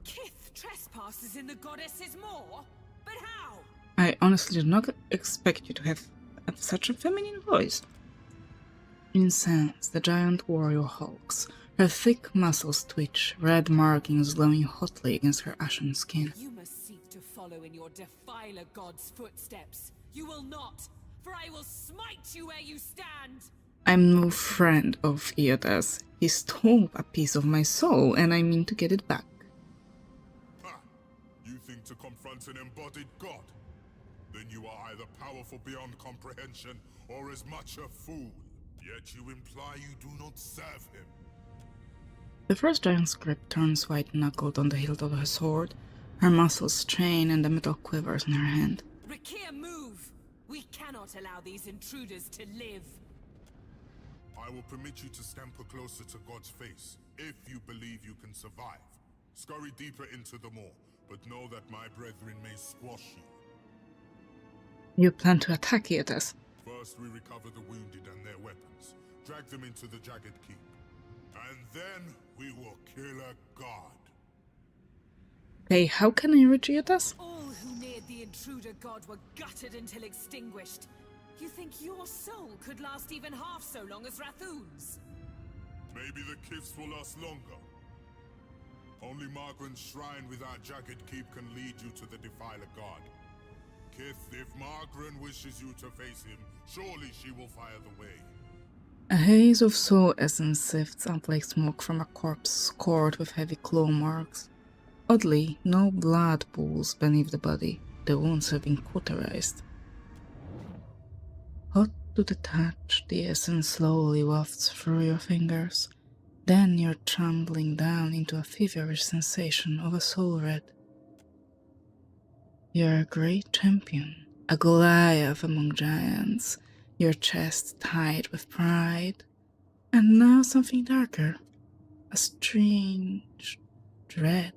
Kith trespasses in the goddess's maw? But how? I honestly did not expect you to have such a feminine voice. Incensed, the giant warrior hulks. Her thick muscles twitch, red markings glowing hotly against her ashen skin. You must seek to follow in your defiler god's footsteps. You will not, for I will smite you where you stand. I'm no friend of Eothas. He stole a piece of my soul, and I mean to get it back. Ha! You think to confront an embodied god? Then you are either powerful beyond comprehension, or as much a fool. Yet you imply you do not serve him. The first giant's grip turns white-knuckled on the hilt of her sword. Her muscles strain and the metal quivers in her hand. Rakia, move! We cannot allow these intruders to live. I will permit you to scamper closer to God's face, if you believe you can survive. Scurry deeper into the maw, but know that my brethren may squash you. You plan to attack Eothas? First we recover the wounded and their weapons, drag them into the Jagged Keep, and then we will kill a god. Hey, how can I reach Eothas? All who neared the intruder god were gutted until extinguished. You think your soul could last even half so long as Rathoon's? Maybe the Kiths will last longer. Only Margaren's shrine with our Jagged Keep can lead you to the Defiler god. Kith, if Margaren wishes you to face him, surely she will fire the way. A haze of soul essence sifts up like smoke from a corpse scored with heavy claw marks. Oddly, no blood pools beneath the body. The wounds have been cauterized. Hot to the touch, the essence slowly wafts through your fingers. Then you're trembling down into a feverish sensation of a soul red. You're a great champion, a Goliath among giants, your chest tight with pride. And now something darker, a strange dread.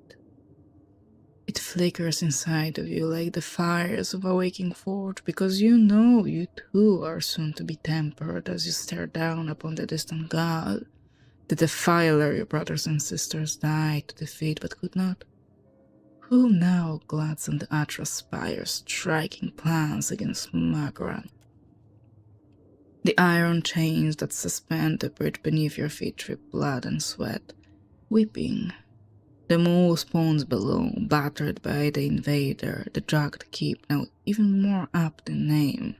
It flickers inside of you like the fires of a waking forge, because you know you too are soon to be tempered as you stare down upon the distant god, the defiler your brothers and sisters died to defeat but could not. Who now glads on the Atras spire, striking plans against Margaren? The iron chains that suspend the bridge beneath your feet drip blood and sweat, weeping. The mole spawns below, battered by the invader, the Jagged Keep, now even more apt in name.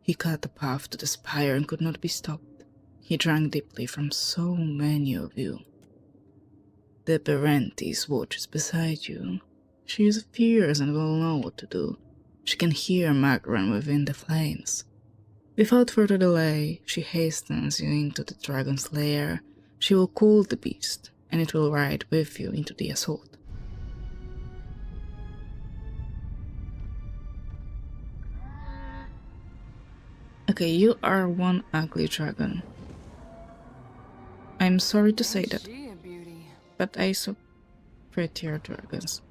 He cut the path to the spire and could not be stopped. He drank deeply from so many of you. The Berentes watches beside you. She is fierce and will know what to do. She can hear Margaren within the flames. Without further delay, she hastens you into the dragon's lair. She will cool the beast, and it will ride with you into the assault. Okay, you are one ugly dragon. I'm sorry to say that, but I saw prettier dragons.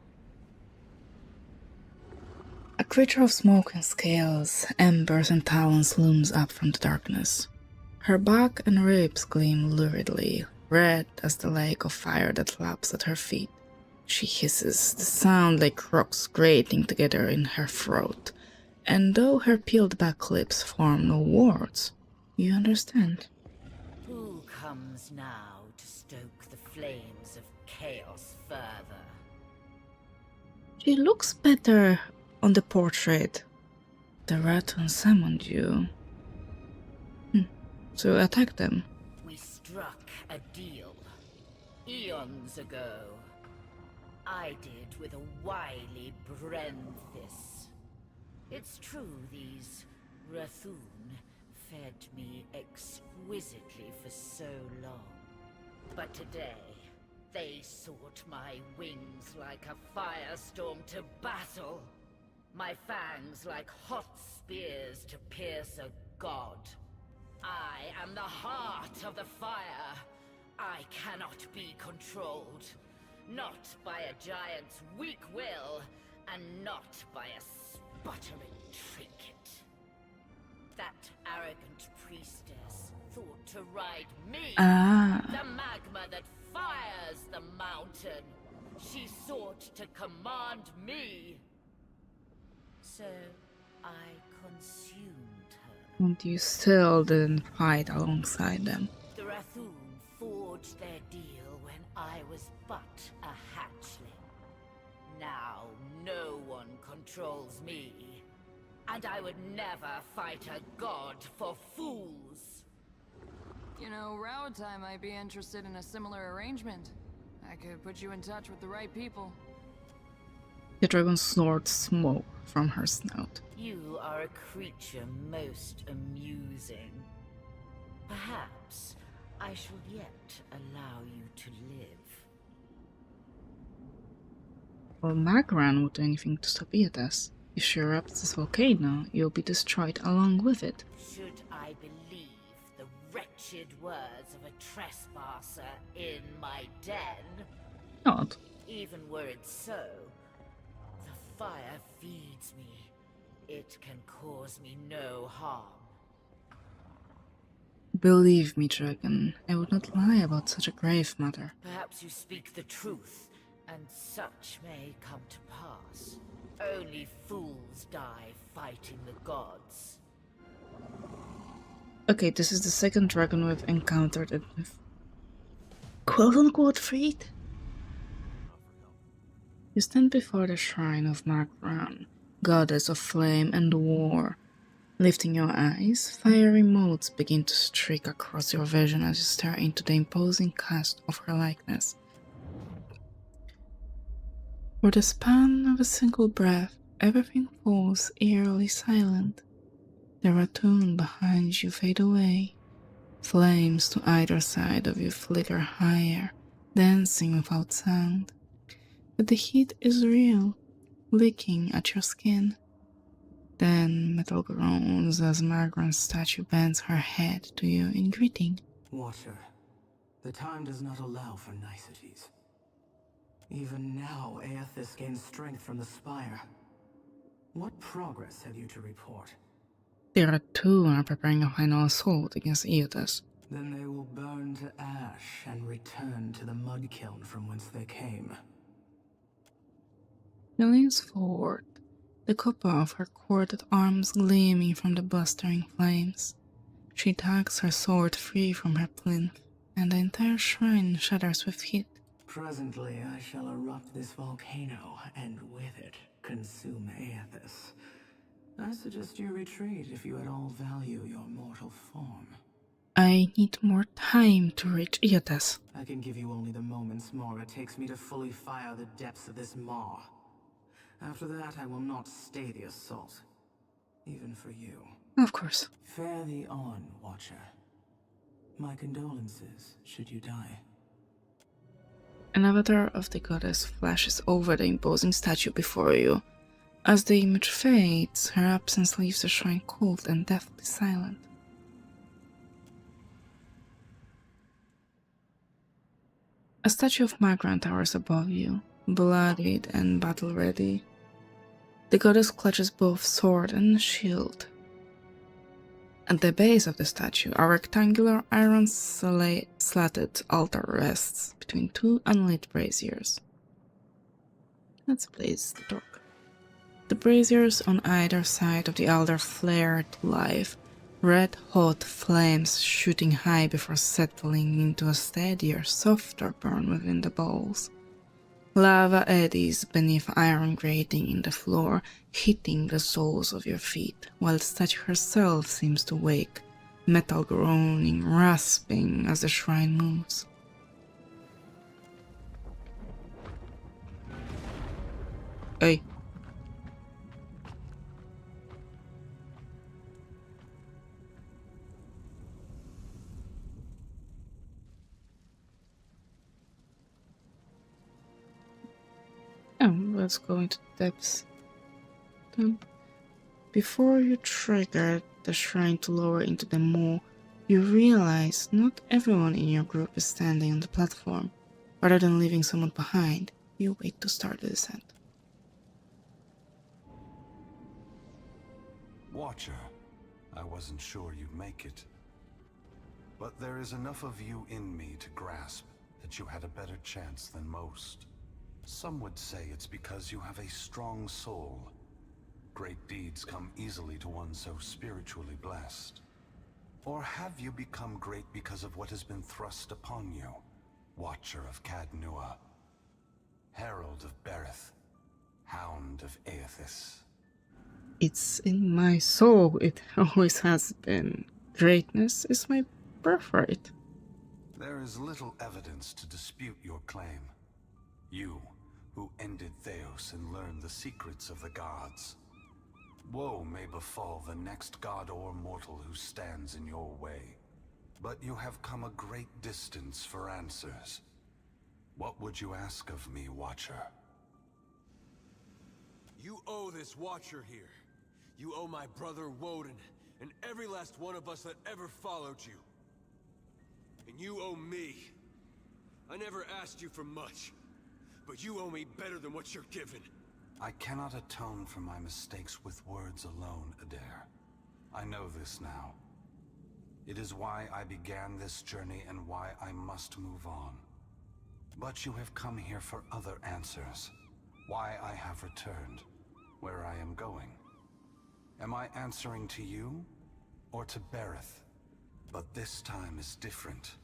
A creature of smoke and scales, embers and talons looms up from the darkness. Her back and ribs gleam luridly, red as the lake of fire that laps at her feet. She hisses, the sound like rocks grating together in her throat, and though her peeled-back lips form no words, you understand. Who comes now to stoke the flames of chaos further? She looks better on the portrait. The Rathoon summoned you. So attack them. We struck a deal eons ago. I did with a wily Brenthis. It's true these Rathoon fed me exquisitely for so long. But today, they sought my wings like a firestorm to battle. My fangs like hot spears to pierce a god. I am the heart of the fire. I cannot be controlled. Not by a giant's weak will, and not by a sputtering trinket. That arrogant priestess thought to ride me, the magma that fires the mountain. she sought to command me. So I consumed her. And you still didn't fight alongside them. The Rathoon forged their deal when I was but a hatchling. Now no one controls me. And I would never fight a god for fools. You know, Rautai might be interested in a similar arrangement. I could put you in touch with the right people. The dragon snorts smoke from her snout. You are a creature most amusing. Perhaps I shall yet allow you to live. Well, Magran would do anything to stop Eothas. If she erupts this volcano, you'll be destroyed along with it. Should I believe the wretched words of a trespasser in my den? Not. Even were it so, the fire feeds me. It can cause me no harm. Believe me, dragon, I would not lie about such a grave matter. Perhaps you speak the truth, and such may come to pass. Only fools die fighting the gods. Okay, this is the second dragon we've encountered in quote-unquote feat. You stand before the shrine of Magran, goddess of flame and war. Lifting your eyes, fiery motes begin to streak across your vision as you stare into the imposing cast of her likeness. For the span of a single breath, everything falls eerily silent. The Rathoon behind you fade away. Flames to either side of you flicker higher, dancing without sound. But the heat is real, licking at your skin. Then metal groans as Magran's statue bends her head to you in greeting. Watcher, the time does not allow for niceties. Even now, Eothas gains strength from the spire. What progress have you to report? The Rathoon are preparing a final assault against Eothas. Then they will burn to ash and return to the mud kiln from whence they came. She leans forward, the copper of her corded arms gleaming from the blustering flames. She tugs her sword free from her plinth, and the entire shrine shudders with heat. Presently, I shall erupt this volcano, and with it, consume Eothas. I suggest you retreat if you at all value your mortal form. I need more time to reach Eothas. I can give you only the moments more it takes me to fully fire the depths of this maw. After that, I will not stay the assault. Even for you. Of course. Fare thee on, Watcher. My condolences, should you die. An avatar of the goddess flashes over the imposing statue before you. As the image fades, her absence leaves the shrine cold and deathly silent. A statue of Magran towers above you, bloodied and battle-ready. The goddess clutches both sword and shield. At the base of the statue, a rectangular iron slatted altar rests between two unlit braziers. Let's place the torque. The braziers on either side of the altar flare to life, red-hot flames shooting high before settling into a steadier, softer burn within the bowls. Lava eddies beneath iron grating in the floor, hitting the soles of your feet, while the statue herself seems to wake, metal groaning, rasping as the shrine moves. Hey. Let's go into depths. Before you trigger the shrine to lower into the maw, you realize not everyone in your group is standing on the platform. Rather than leaving someone behind, you wait to start the descent. Watcher, I wasn't sure you'd make it. But there is enough of you in me to grasp that you had a better chance than most. Some would say it's because you have a strong soul. Great deeds come easily to one so spiritually blessed. Or have you become great because of what has been thrust upon you? Watcher of Cadnua, Herald of Berith, Hound of Eothas. It's in my soul, it always has been. Greatness is my birthright. There is little evidence to dispute your claim. You, who ended Theos and learned the secrets of the gods. Woe may befall the next god or mortal who stands in your way. But you have come a great distance for answers. What would you ask of me, Watcher? You owe this Watcher here. You owe my brother Woden, and every last one of us that ever followed you. And you owe me. I never asked you for much, but you owe me better than what you're given. I cannot atone for my mistakes with words alone, Adair. I know this now. It is why I began this journey and why I must move on. But you have come here for other answers. Why I have returned, where I am going. Am I answering to you, or to Berith? But this time is different.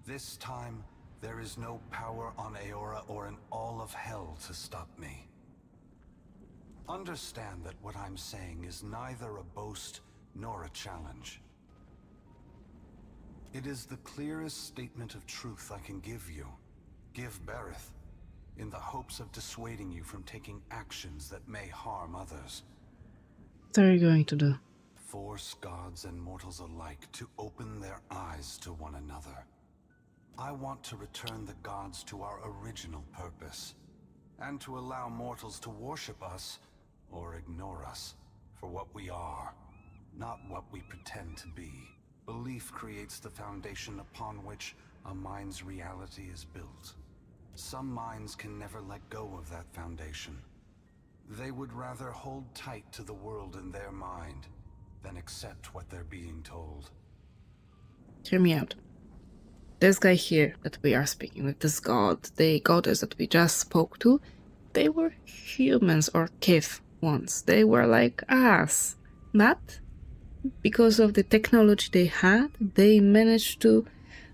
This time, there is no power on Eora or in all of hell to stop me. Understand that what I'm saying is neither a boast nor a challenge. It is the clearest statement of truth I can give you. Give Berith, in the hopes of dissuading you from taking actions that may harm others. What are you going to do? Force gods and mortals alike to open their eyes to one another. I want to return the gods to our original purpose, and to allow mortals to worship us, or ignore us, for what we are, not what we pretend to be. Belief creates the foundation upon which a mind's reality is built. Some minds can never let go of that foundation. They would rather hold tight to the world in their mind than accept what they're being told. Hear me out. This guy here that we are speaking with, this god, the goddess that we just spoke to, they were humans or kith once. They were like us. But because of the technology they had, they managed to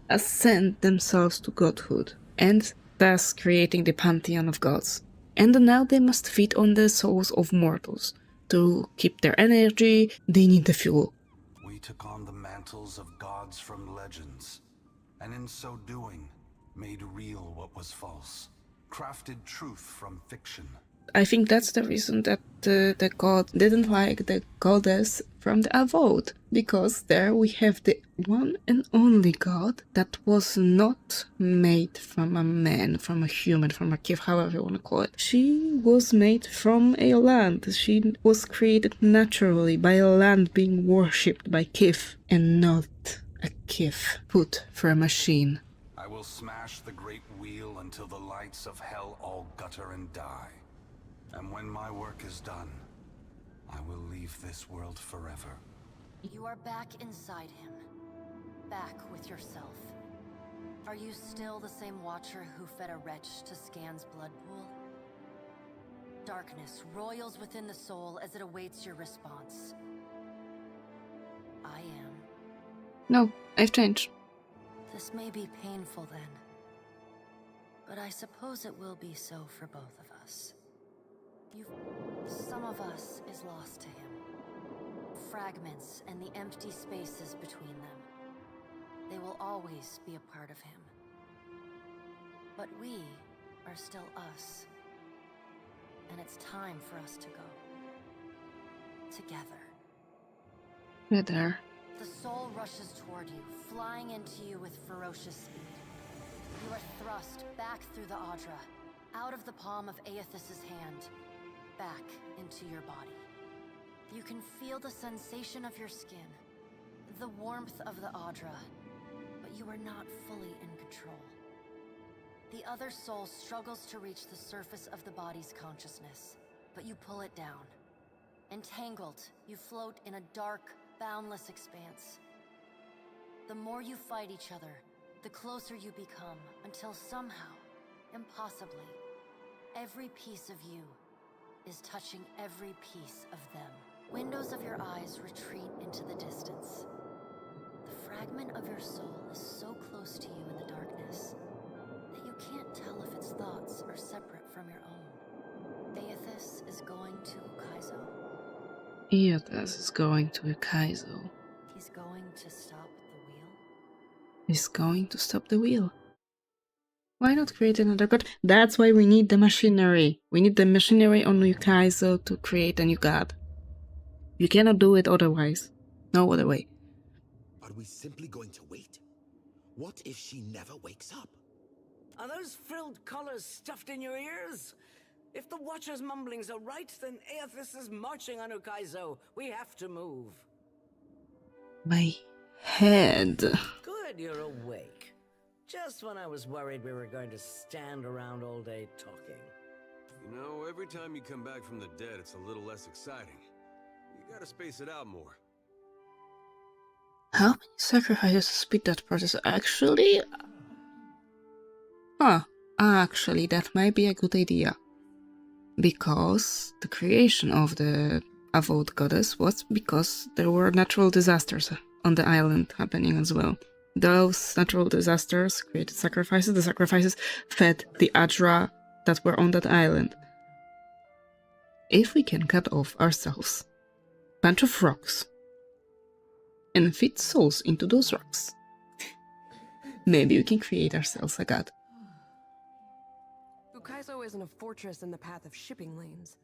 ascend themselves to godhood, and thus creating the pantheon of gods. And now they must feed on the souls of mortals. To keep their energy, they need the fuel. We took on the mantles of gods from legends, and in so doing, made real what was false, crafted truth from fiction. I think that's the reason that the god didn't like the goddess from the Avowed, because there we have the one and only god that was not made from a man, from a human, from a kith, however you want to call it. She was made from a land. She was created naturally by a land being worshipped by kith, and not a kith put for a machine. I will smash the great wheel until the lights of hell all gutter and die. And when my work is done, I will leave this world forever. You are back inside him. Back with yourself. Are you still the same Watcher who fed a wretch to Scan's blood pool? Darkness roils within the soul as it awaits your response. I am. No, I've changed. This may be painful then, but I suppose it will be so for both of us. Some of us is lost to him. Fragments and the empty spaces between them. They will always be a part of him. But we are still us. And it's time for us to go. Together. We're there. The soul rushes toward you, flying into you with ferocious speed. You are thrust back through the Audra, out of the palm of Eothas' hand, back into your body. You can feel the sensation of your skin, the warmth of the Audra, but you are not fully in control. The other soul struggles to reach the surface of the body's consciousness, but you pull it down. Entangled, you float in a dark, boundless expanse. The more you fight each other, the closer you become, until somehow, impossibly, Every piece of you is touching every piece of them. Windows of your eyes retreat into the distance. The fragment of your soul is so close to you in the darkness that you can't tell if its thoughts are separate from your own. Eothas is going to Ukaizo. Eothas is going to Ukaizo. He's going to stop the wheel. He's going to stop the wheel. Why not create another god? That's why we need the machinery. We need the machinery on Ukaizo to create a new god. You cannot do it otherwise. No other way. Are we simply going to wait? What if she never wakes up? Are those frilled collars stuffed in your ears? If the Watcher's mumblings are right, then Eothas is marching on Ukaizo. We have to move. My head. Good, you're awake. Just when I was worried we were going to stand around all day talking. You know, every time you come back from the dead, it's a little less exciting. You gotta space it out more. How many sacrifices to speed that process? Actually... Actually, that might be a good idea. Because the creation of the avowed goddess was because there were natural disasters on the island happening as well. Those natural disasters created sacrifices. The sacrifices fed the Adra that were on that island. If we can cut off ourselves a bunch of rocks and feed souls into those rocks, maybe we can create ourselves a god. Ukaizo isn't a fortress in the path of shipping lanes.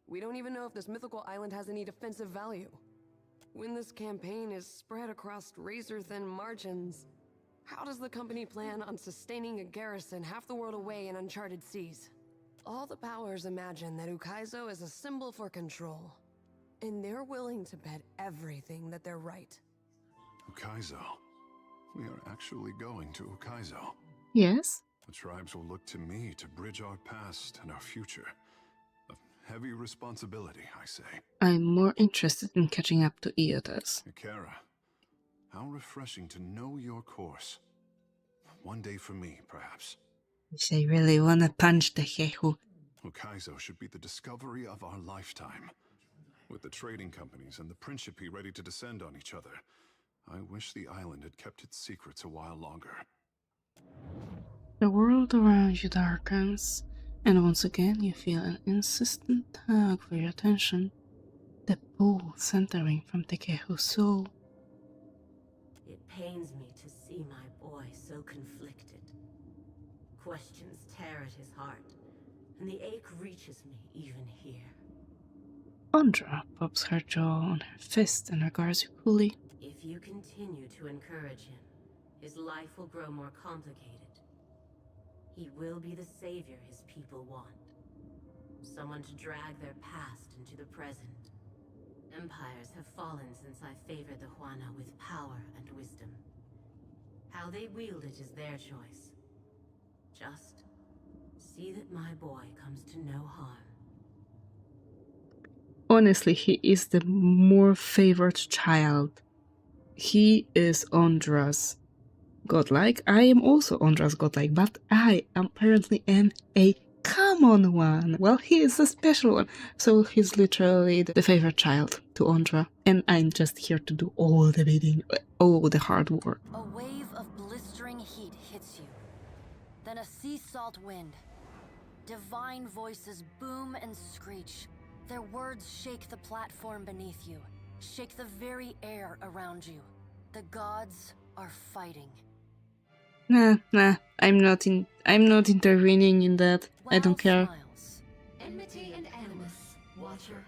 We don't even know if this mythical island has any defensive value. When this campaign is spread across razor-thin margins, how does the company plan on sustaining a garrison half the world away in uncharted seas? All the powers imagine that Ukaizo is a symbol for control, and they're willing to bet everything that they're right. Ukaizo. We are actually going to Ukaizo. Yes? The tribes will look to me to bridge our past and our future. A heavy responsibility, I say. I'm more interested in catching up to Eothas. Ikara, how refreshing to know your course. One day for me, perhaps. They really wanna punch the Jehu. Ukaizo should be the discovery of our lifetime. With the trading companies and the Principe ready to descend on each other, I wish the island had kept its secrets a while longer. The world around you darkens, and once again you feel an insistent tug for your attention. The pull centering from Tekehu's soul. It pains me to see my boy so conflicted. Questions tear at his heart, and the ache reaches me even here. Andra pops her jaw on her fist and regards you coolly. If you continue to encourage him, his life will grow more complicated. He will be the savior his people want. Someone to drag their past into the present. Empires have fallen since I favored the Huana with power and wisdom. How they wield it is their choice. Just see that my boy comes to no harm. Honestly, he is the more favored child. He is Andra's godlike. I am also Andra's godlike, but I apparently am a common one. Well, he is a special one. So he's literally the favorite child to Andra. And I'm just here to do all the bidding, all the hard work. A wave of blistering heat hits you. Then a sea salt wind. Divine voices boom and screech. Their words shake the platform beneath you. Shake the very air around you. The gods are fighting. Nah, I'm not intervening in that. I don't care. Smiles. Enmity and animus, Watcher.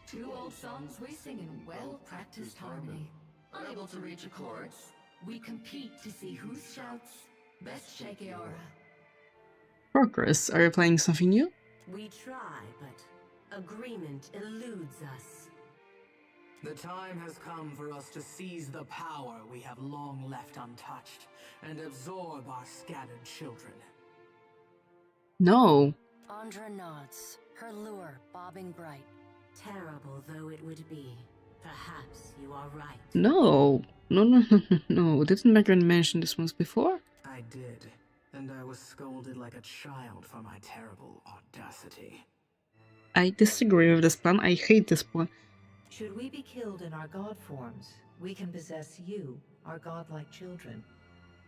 Two old songs we sing in well-practiced harmony. Unable to reach accords, we compete to see who shouts best shake Eora. Progress, are you playing something new? We try, but agreement eludes us. The time has come for us to seize the power we have long left untouched and absorb our scattered children. No. Andra nods, her lure bobbing bright. Terrible though it would be, perhaps you are right. No. Didn't Megan mention this once before? I did. And I was scolded like a child for my terrible audacity. I disagree with this plan. I hate this plan. Should we be killed in our god forms, we can possess you, our godlike children.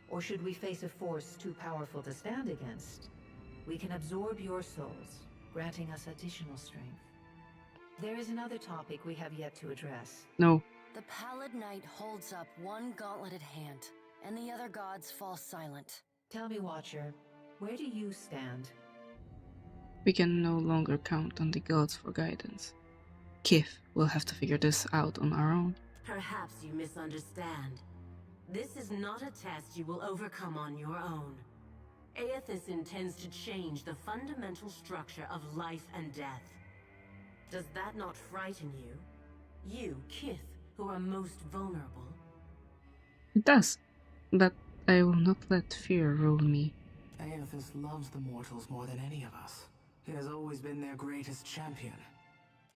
Or should we face a force too powerful to stand against, we can absorb your souls, granting us additional strength. There is another topic we have yet to address. No. The Pallid Knight holds up one gauntleted hand, and the other gods fall silent. Tell me, Watcher, where do you stand? We can no longer count on the gods for guidance. Kith will have to figure this out on our own. Perhaps you misunderstand. This is not a test you will overcome on your own. Eothas intends to change the fundamental structure of life and death. Does that not frighten you? You, Kith, who are most vulnerable? It does, but I will not let fear rule me. Eothas loves the mortals more than any of us. He has always been their greatest champion.